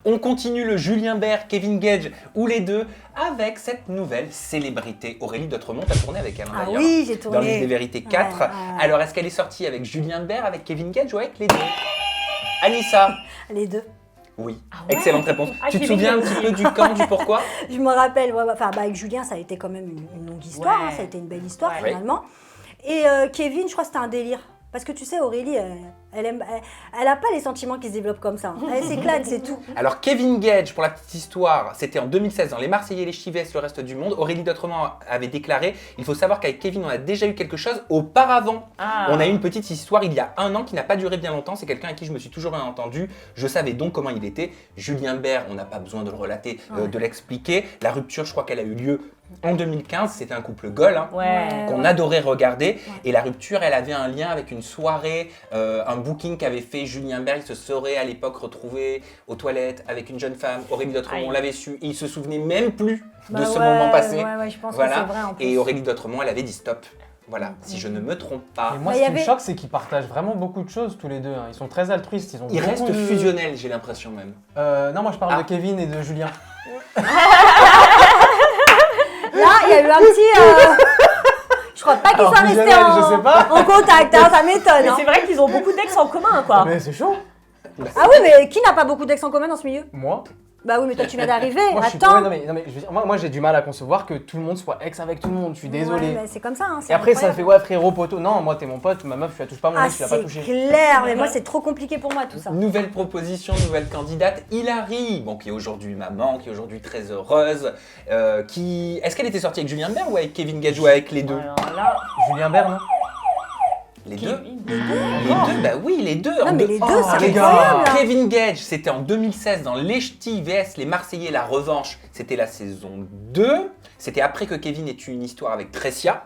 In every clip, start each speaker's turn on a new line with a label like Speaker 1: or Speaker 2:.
Speaker 1: On continue le Julien Bert, Kevin Gage ou les deux avec cette nouvelle célébrité. Aurélie Dotremont a tourné avec elle d'ailleurs.
Speaker 2: Oui, j'ai tourné.
Speaker 1: Dans l'île des vérités 4. Alors est-ce qu'elle est sortie avec Julien Bert, avec Kevin Gage ou avec les deux? Anissa?
Speaker 2: Les deux.
Speaker 1: Oui,
Speaker 3: ouais.
Speaker 1: Excellente réponse. Tu te souviens un petit peu du quand, du pourquoi?
Speaker 2: Je me rappelle, avec Julien, ça a été quand même une longue histoire, ça a été une belle histoire finalement. Et Kevin, je crois que c'était un délire. Parce que tu sais, Aurélie, elle a pas les sentiments qui se développent comme ça. Elle s'éclate, c'est tout.
Speaker 1: Alors Kevin Gage, pour la petite histoire, c'était en 2016 dans Les Marseillais, les Chivès, le reste du monde. Aurélie Dotremont avait déclaré, il faut savoir qu'avec Kevin, on a déjà eu quelque chose auparavant. On a eu une petite histoire il y a 1 an qui n'a pas duré bien longtemps. C'est quelqu'un à qui je me suis toujours bien entendu. Je savais donc comment il était. Julien Bert, on n'a pas besoin de le relater, de l'expliquer. La rupture, je crois qu'elle a eu lieu en 2015. C'était un couple goal qu'on adorait regarder. Et la rupture, elle avait un lien avec une soirée, un booking qu'avait fait Julien Bert. Il se serait à l'époque retrouvé aux toilettes avec une jeune femme. Aurélie Dotremont, on l'avait su. Et il se souvenait même plus de ce moment passé.
Speaker 2: Je pense que c'est vrai en plus.
Speaker 1: Et Aurélie Dotremont, elle avait dit stop. Voilà, si je ne me trompe pas.
Speaker 4: Et moi, ce qui me choque, c'est qu'ils partagent vraiment beaucoup de choses tous les deux. Ils sont très altruistes.
Speaker 1: Ils restent fusionnels, j'ai l'impression même.
Speaker 4: Non, moi je parle de Kevin et de Julien.
Speaker 2: Là, il y a eu un petit... Je crois pas qu'ils soient restés en contact, ça m'étonne.
Speaker 3: C'est vrai qu'ils ont beaucoup d'ex en commun, quoi.
Speaker 4: Mais c'est chaud.
Speaker 2: Ah oui, mais qui n'a pas beaucoup d'ex en commun dans ce milieu?
Speaker 4: Moi.
Speaker 2: Bah oui, mais toi tu viens d'arriver,
Speaker 4: attends. Moi j'ai du mal à concevoir que tout le monde soit ex avec tout le monde, je suis désolé.
Speaker 2: Ouais, c'est comme ça.
Speaker 4: Et après ça fait ouais frérot, poteau. Non, moi t'es mon pote, ma meuf, tu la touches pas, mon ex, tu l'as pas touché.
Speaker 2: C'est clair, mais moi c'est trop compliqué pour moi tout ça.
Speaker 1: Nouvelle proposition, nouvelle candidate, Hilary, qui est aujourd'hui maman, qui est aujourd'hui très heureuse. Est-ce qu'elle était sortie avec Julien Bert ou avec Kevin Gage ou avec les deux?
Speaker 3: Alors là,
Speaker 4: Julien Bert, non?
Speaker 1: Les deux? Bah oui, les deux.
Speaker 2: Non, mais les deux, c'est incroyable.
Speaker 1: Kevin Gage, c'était en 2016 dans Les Ch'tis vs Les Marseillais, la revanche. C'était la saison 2. C'était après que Kevin ait eu une histoire avec Tressia.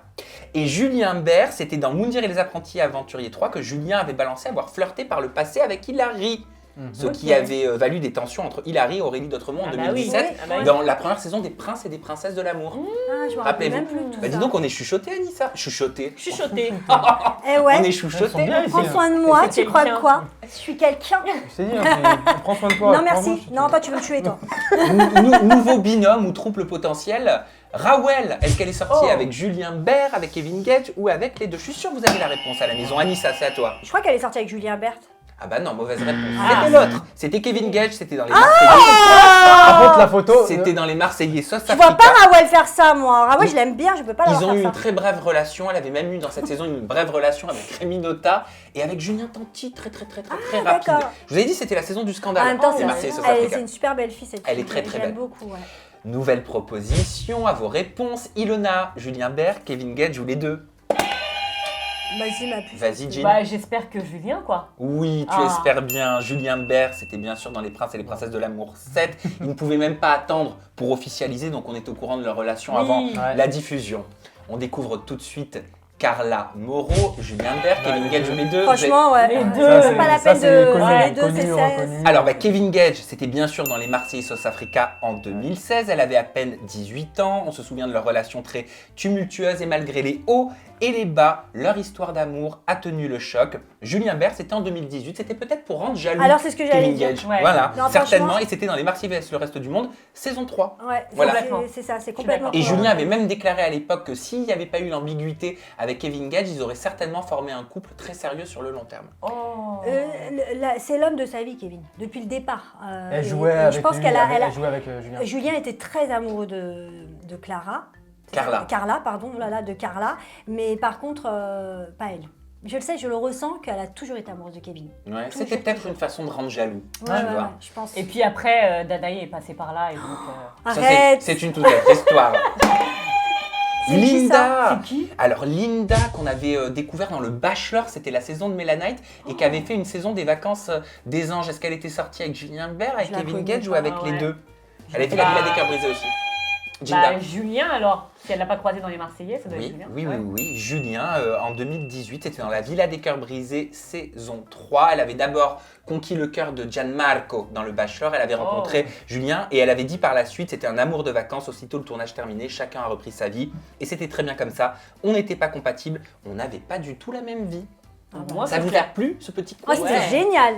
Speaker 1: Et Julien Bert, c'était dans Moundir et les apprentis aventuriers 3 que Julien avait balancé avoir flirté par le passé avec Hilary. Ce qui avait valu des tensions entre Hilary et Aurélie Dotremont en 2017 dans la première saison des Princes et des Princesses de l'amour.
Speaker 2: Je me rappelle même plus tout ça.
Speaker 1: Dis donc, on est chuchotés, Anissa. Chuchotés.
Speaker 2: Eh ouais.
Speaker 1: On est chuchotés.
Speaker 2: Prends soin de moi, tu crois de quoi? Je suis quelqu'un.
Speaker 4: Je t'ai dit, prends soin de toi.
Speaker 2: Non merci, non toi tu veux me tuer toi.
Speaker 1: Nouveau binôme ou trouble potentiel. Rawel, est-ce qu'elle est sortie avec Julien Bert, avec Kevin Gage ou avec les deux? Je suis sûr que vous avez la réponse à la maison. Anissa, c'est à toi.
Speaker 2: Je crois qu'elle est sortie avec Julien Bert.
Speaker 1: Ah bah non, mauvaise réponse. C'était l'autre. C'était Kevin Gage, c'était dans les Marseillais.
Speaker 4: Par contre, la photo.
Speaker 1: C'était dans les Marseillais Sauce
Speaker 2: Africa. Je vois pas Rawel faire ça, moi. Rawel, je l'aime bien, je peux pas la faire ça.
Speaker 1: Ils ont eu une très brève relation. Elle avait même eu dans cette saison une brève relation avec Rémi Nota et avec Julien Tanti, très rapide. Je vous ai dit, c'était la saison du scandale.
Speaker 2: En même temps,
Speaker 1: c'est Marseillais Sauce Africa.
Speaker 2: C'est une super belle fille, cette fille.
Speaker 1: Elle est très belle.
Speaker 2: J'aime beaucoup,
Speaker 1: Nouvelle proposition à vos réponses. Ilona, Julien Bert, Kevin Gage ou les deux?
Speaker 2: Vas-y, ma puce.
Speaker 1: Vas-y, Jean.
Speaker 3: Bah, j'espère que Julien, quoi.
Speaker 1: Oui, tu espères bien. Julien Bert, c'était bien sûr dans Les Princes et les Princesses de l'amour 7. Ils ne pouvaient même pas attendre pour officialiser, donc on est au courant de leur relation avant la diffusion. On découvre tout de suite Carla Moreau, Julien Bert, Kevin Gage, les deux.
Speaker 2: Franchement,
Speaker 3: les deux.
Speaker 2: C'est pas la peine de... Les deux, c'est ça.
Speaker 1: Alors, Kevin Gage, c'était bien sûr dans Les Marseillais Sauce Africa en 2016. Elle avait à peine 18 ans. On se souvient de leur relation très tumultueuse et malgré les hauts et les bas, leur histoire d'amour a tenu le choc. Julien Bert, c'était en 2018. C'était peut-être pour rendre jaloux
Speaker 2: Alors, c'est ce que j'allais dire.
Speaker 1: Voilà, certainement. Et c'était dans Les Marseillais vs le reste du monde, saison 3.
Speaker 2: Ouais,
Speaker 1: voilà.
Speaker 2: C'est ça, c'est complètement.
Speaker 1: Et Julien avait même déclaré à l'époque que s'il n'y avait pas eu l'ambiguïté avec Kevin Gage, ils auraient certainement formé un couple très sérieux sur le long terme.
Speaker 2: C'est l'homme de sa vie, Kevin, depuis le départ.
Speaker 4: Elle jouait avec
Speaker 2: Julien. Julien était très amoureux de Carla, de Carla. Mais par contre, pas elle. Je le sais, je le ressens qu'elle a toujours été amoureuse de Kevin.
Speaker 1: Ouais, c'était peut-être une façon de rendre jaloux.
Speaker 2: Je pense.
Speaker 3: Et puis après, Danaï est passé par là et donc.
Speaker 2: Arrête.
Speaker 1: C'est une toute autre histoire. Linda.
Speaker 3: C'est qui?
Speaker 1: Alors Linda qu'on avait découvert dans le Bachelor, c'était la saison de Melanite et qui avait fait une saison des vacances des anges. Est-ce qu'elle était sortie avec Julien Bert, avec Kevin Gage ou avec les deux? Elle a fait la Villa des Cœurs brisés aussi.
Speaker 3: Julien alors, si elle l'a pas croisé dans les Marseillais, ça doit être Julien.
Speaker 1: Oui. Julien, en 2018, était dans la Villa des Cœurs brisés, saison 3. Elle avait d'abord conquis le cœur de Gianmarco dans le Bachelor. Elle avait rencontré Julien et elle avait dit par la suite, c'était un amour de vacances. Aussitôt le tournage terminé, chacun a repris sa vie. Et c'était très bien comme ça. On n'était pas compatibles, on n'avait pas du tout la même vie. Ça vous a plu, ce petit quiz?
Speaker 2: C'était génial.